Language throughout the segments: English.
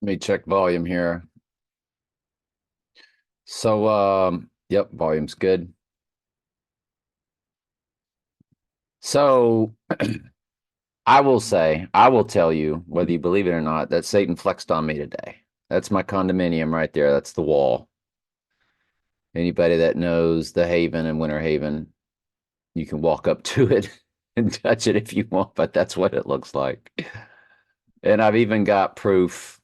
Let me check volume here. So, yep, volume's good. So, I will tell you, whether you believe it or not, that Satan flexed on me today. That's my condominium right there. That's the wall. Anybody that knows the Haven and Winter Haven, you can walk up to it and touch it if you want, but that's what it looks like. And I've even got proof,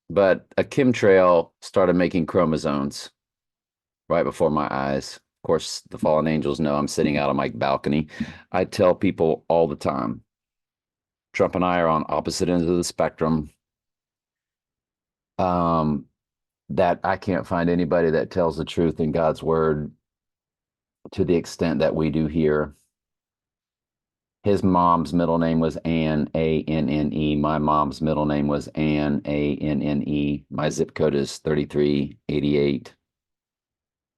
but a chemtrail started making chromosomes right before my eyes. Of course, the fallen angels know I'm sitting out on my balcony. I tell people all the time, Trump and I are on opposite ends of the spectrum. Um, that I can't find anybody that tells the truth in God's word to the extent that we do here. His mom's middle name was Anne, Anne. My mom's middle name was Anne, Anne. My zip code is 3388.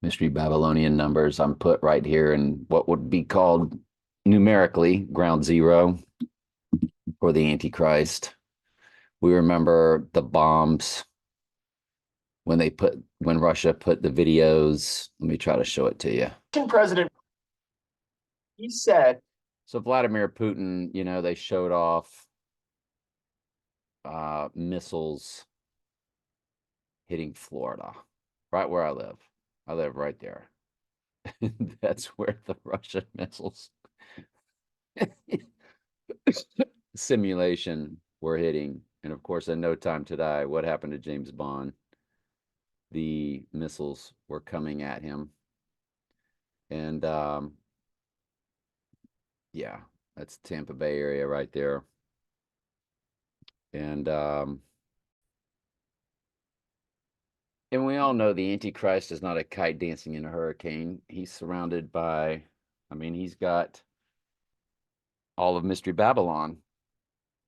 Mystery Babylonian numbers I'm put right here in what would be called numerically ground zero for the Antichrist. We remember the bombs when Russia put the videos. Let me try to show it to you. President, he said. So Vladimir Putin, they showed off missiles hitting Florida, right where I live. I live right there. That's where the Russian missiles simulation were hitting. And of course, in No Time to Die, what happened to James Bond? The missiles were coming at him. And yeah, that's Tampa Bay area right there. And and we all know the Antichrist is not a kite dancing in a hurricane. He's surrounded by, he's got all of Mystery Babylon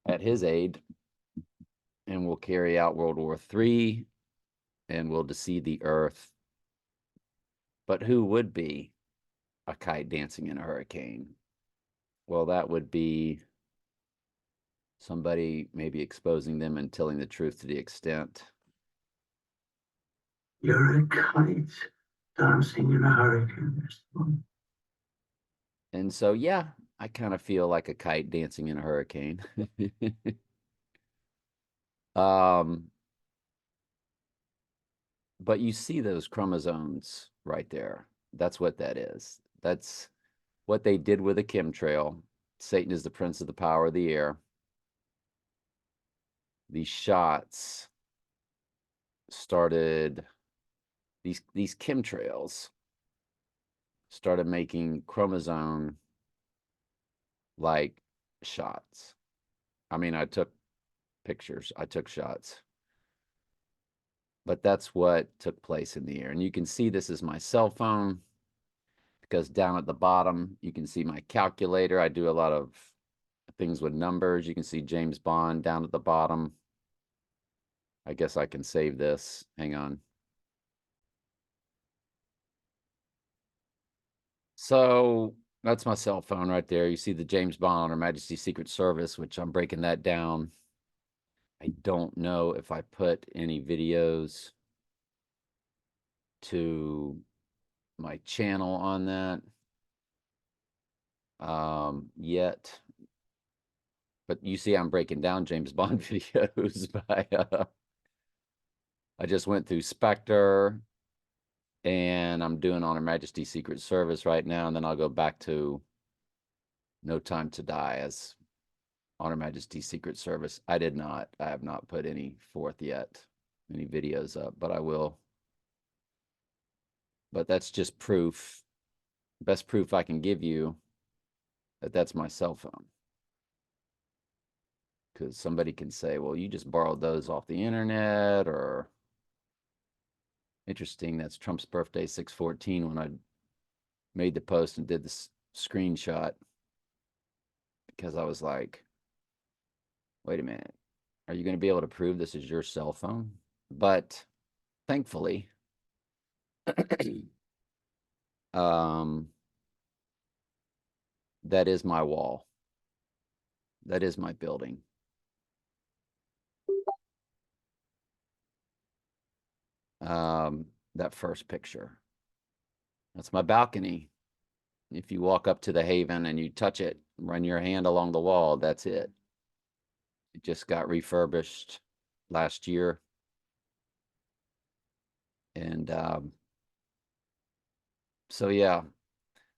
at his aid and will carry out World War III and will deceive the earth. But who would be a kite dancing in a hurricane? Well, that would be somebody maybe exposing them and telling the truth to the extent. You're a kite dancing in a hurricane. And so, yeah, I kind of feel like a kite dancing in a hurricane. um, but you see those chromosomes right there. That's what that is. That's what they did with the chemtrail. Satan is the prince of the power of the air. These shots started, these chemtrails started making chromosome like shots. I took pictures, I took shots, but that's what took place in the air. And you can see this is my cell phone because down at the bottom, you can see my calculator. I do a lot of things with numbers. You can see James Bond down at the bottom. I guess I can save this. Hang on. So that's my cell phone right there. You see the James Bond or Majesty Secret Service, which I'm breaking that down. I don't know if I put any videos to my channel on that yet. But you see I'm breaking down James Bond videos by I just went through Spectre and I'm doing On Her Majesty Secret Service right now, and then I'll go back to No Time to Die as On Her Majesty Secret Service. I have not put any forth yet, any videos up, but I will. But that's just proof, best proof I can give you that that's my cell phone. Because somebody can say, well, you just borrowed those off the internet, or interesting, that's Trump's birthday, 6/14, when I made the post and did this screenshot because I was like, wait a minute, are you going to be able to prove this is your cell phone? But thankfully, um, that is my wall. That is my building. That first picture. That's my balcony. If you walk up to the Haven and you touch it, run your hand along the wall, that's it. It just got refurbished last year. And so, yeah,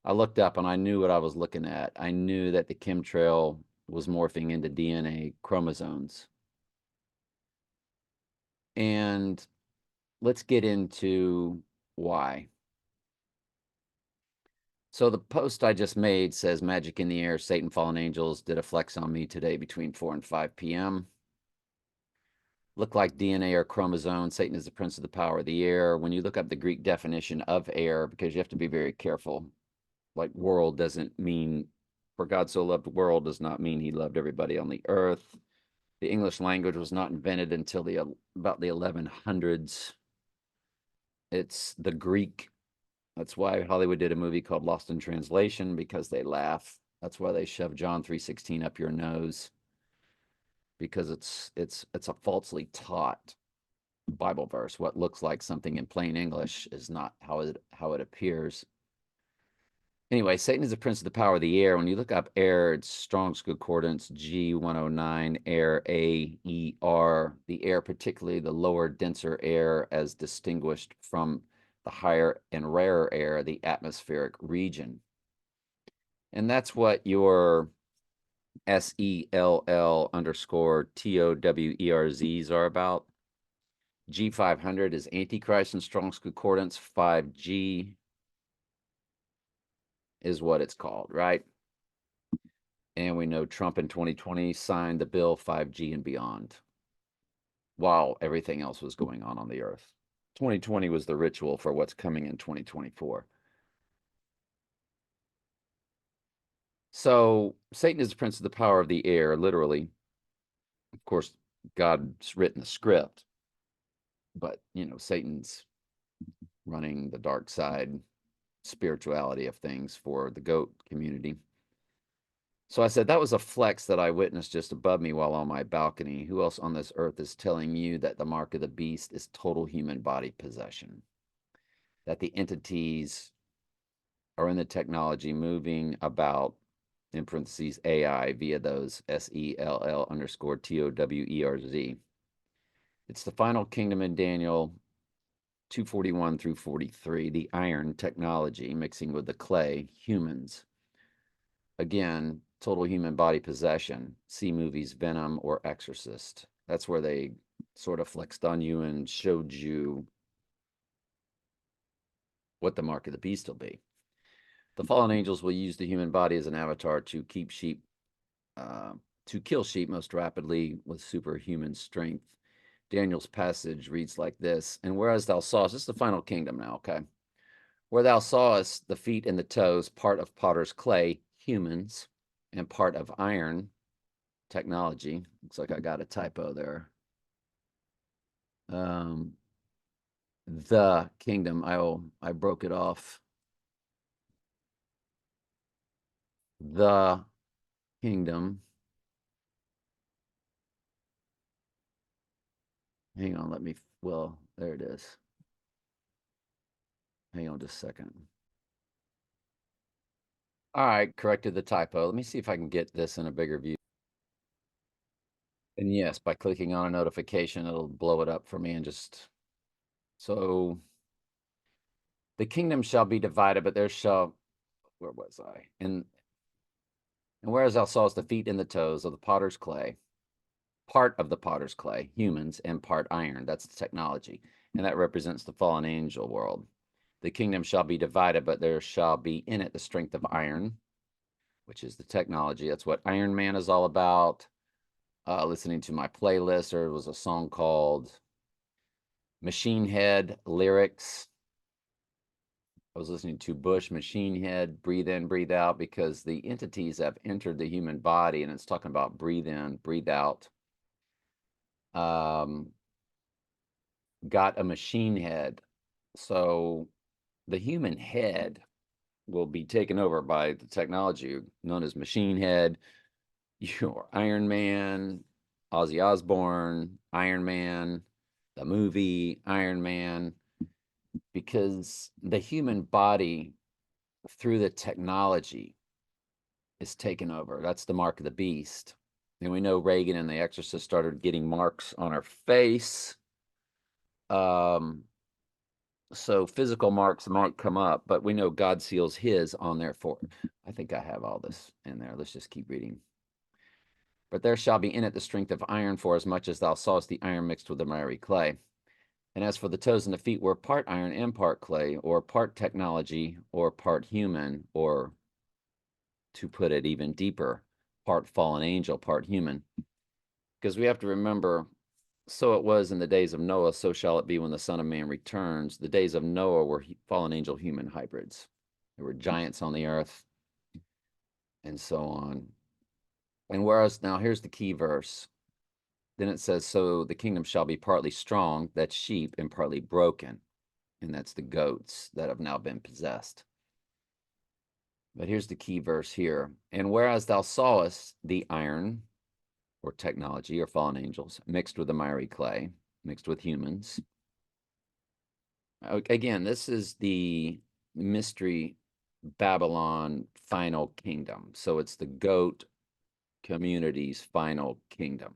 I looked up and I knew what I was looking at. I knew that the chemtrail was morphing into DNA chromosomes. And let's get into why. So the post I just made says magic in the air, Satan, fallen angels did a flex on me today between 4 and 5 p.m. Look like DNA or chromosomes. Satan is the prince of the power of the air. When you look up the Greek definition of air, because you have to be very careful, like world doesn't mean, for God so loved the world does not mean he loved everybody on the earth. The English language was not invented until about the 1100s. It's the Greek. That's why Hollywood did a movie called Lost in Translation, because they laugh. That's why they shove John 3:16 up your nose, because it's a falsely taught Bible verse. What looks like something in plain English is not how it appears. Anyway, Satan is the prince of the power of the air. When you look up air, it's Strong's Concordance G109, air, A-E-R, the air, particularly the lower, denser air, as distinguished from the higher and rarer air, the atmospheric region. And that's what your SELL_TOWERZs are about. G500 is Antichrist in Strong's Concordance. 5G is what it's called, right? And we know Trump in 2020 signed the bill 5G and beyond while everything else was going on the earth. 2020 was the ritual for what's coming in 2024. So Satan is the prince of the power of the air, literally. Of course, God's written the script, but, Satan's running the dark side spirituality of things for the goat community. So I said, that was a flex that I witnessed just above me while on my balcony. Who else on this earth is telling you that the mark of the beast is total human body possession? That the entities are in the technology moving about, in parentheses, AI, via those SELL_TOWERZ. It's the final kingdom in Daniel 241 through 43, the iron technology mixing with the clay, humans. Again, total human body possession. See movies Venom or Exorcist. That's where they sort of flexed on you and showed you what the mark of the beast will be. The fallen angels will use the human body as an avatar to keep sheep, to kill sheep most rapidly with superhuman strength. Daniel's passage reads like this: and whereas thou sawest, this is the final kingdom now, okay? Where thou sawest the feet and the toes, part of potter's clay, humans, and part of iron, technology. Looks like I got a typo there. The kingdom, I broke it off. The kingdom. Hang on, there it is. Hang on just a second. All right, corrected the typo. Let me see if I can get this in a bigger view. And yes, by clicking on a notification, it'll blow it up for me and just, so the kingdom shall be divided, but there shall, where was I? And whereas thou sawest the feet and the toes of the potter's clay, part of the potter's clay, humans, and part iron, that's the technology. And that represents the fallen angel world. The kingdom shall be divided, but there shall be in it the strength of iron, which is the technology. That's what Iron Man is all about. Listening to my playlist, there was a song called Machine Head Lyrics. I was listening to Bush, Machine Head, Breathe In, Breathe Out, because the entities have entered the human body, and it's talking about breathe in, breathe out. Got a machine head. So the human head will be taken over by the technology known as Machine Head, your Iron Man, Ozzy Osbourne, Iron Man, the movie Iron Man, because the human body through the technology is taken over. That's the mark of the beast. And we know Reagan and The Exorcist started getting marks on her face. So physical marks might come up, but we know God seals his on there for. I think I have all this in there. Let's just keep reading. But there shall be in it the strength of iron, for as much as thou sawest the iron mixed with the miry clay. And as for the toes and the feet were part iron and part clay, or part technology, or part human, or to put it even deeper, part fallen angel, part human. Because we have to remember, so it was in the days of Noah, so shall it be when the Son of Man returns. The days of Noah were fallen angel human hybrids. There were giants on the earth, and so on. And whereas, now here's the key verse. Then it says, so the kingdom shall be partly strong, that's sheep, and partly broken. And that's the goats that have now been possessed. But here's the key verse here. And whereas thou sawest the iron, or technology, or fallen angels, mixed with the miry clay, mixed with humans. Again, this is the mystery Babylon final kingdom. So it's the goat community's final kingdom.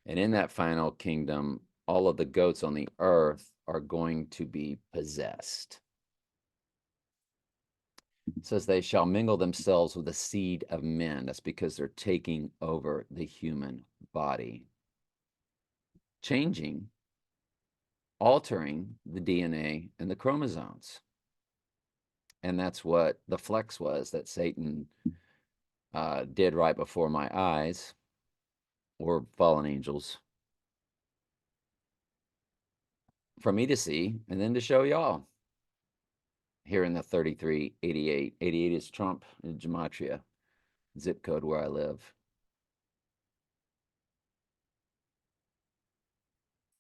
And in that final kingdom, all of the goats on the earth are going to be possessed. It says they shall mingle themselves with the seed of men. That's because they're taking over the human body, changing, altering the DNA and the chromosomes. And that's what the flex was that Satan did right before my eyes, or fallen angels, for me to see and then to show y'all. Here in the 3388. 88 is Trump in Gematria, zip code where I live.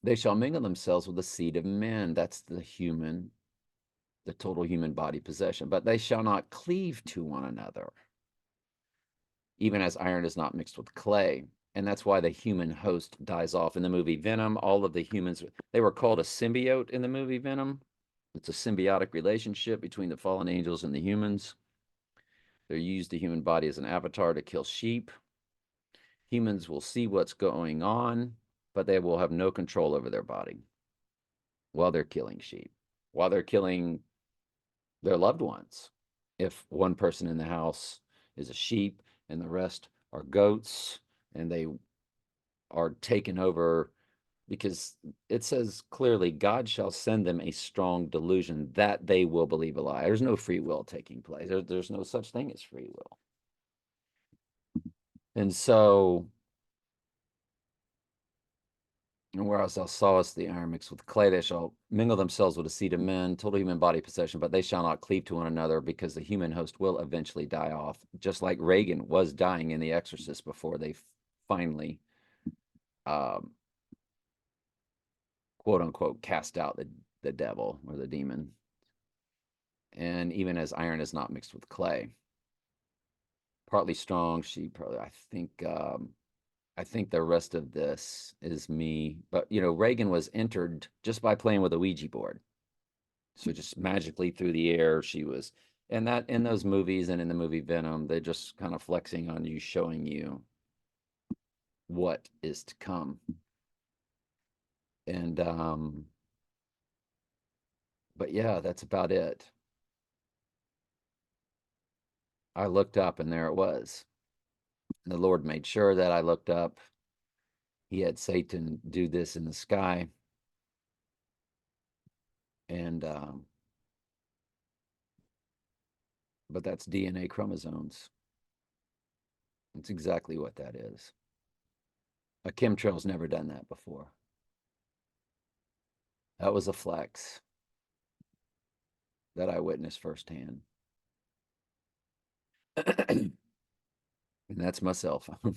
They shall mingle themselves with the seed of men. That's the human, the total human body possession. But they shall not cleave to one another, even as iron is not mixed with clay. And that's why the human host dies off. In the movie Venom, all of the humans, they were called a symbiote in the movie Venom. It's a symbiotic relationship between the fallen angels and the humans. They used the human body as an avatar to kill sheep. Humans will see what's going on, but they will have no control over their body while they're killing sheep, while they're killing their loved ones. If one person in the house is a sheep and the rest are goats, and they are taken over, because it says clearly, God shall send them a strong delusion that they will believe a lie. There's no free will taking place. There's no such thing as free will. And so, and whereas thou sawest the iron mixed with clay, they shall mingle themselves with the seed of men, total human body possession, but they shall not cleave to one another, because the human host will eventually die off, just like Reagan was dying in The Exorcist before they finally, quote unquote, cast out the devil or the demon. And even as iron is not mixed with clay, partly strong, she probably, I think the rest of this is me. But you know, Reagan was entered just by playing with a Ouija board. So just magically through the air, she was. And that in those movies and in the movie Venom, they're just kind of flexing on you, showing you what is to come. And but yeah, that's about it. I looked up and there it was. The Lord made sure that I looked up. He had Satan do this in the sky. And but that's DNA chromosomes. That's exactly what that is. A chemtrail's never done that before. That was a flex that I witnessed firsthand. And that's my cell phone.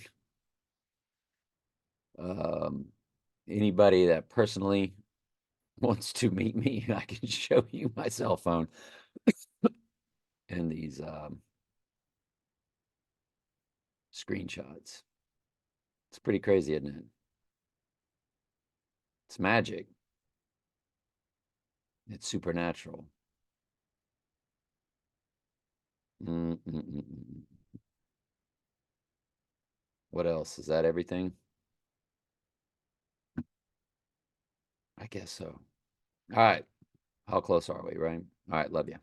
Um, Anybody that personally wants to meet me, I can show you my cell phone and these screenshots. It's pretty crazy, isn't it? It's magic. It's supernatural. Mm-mm-mm-mm. What else? Is that everything? I guess so. All right. How close are we, right? All right. Love you.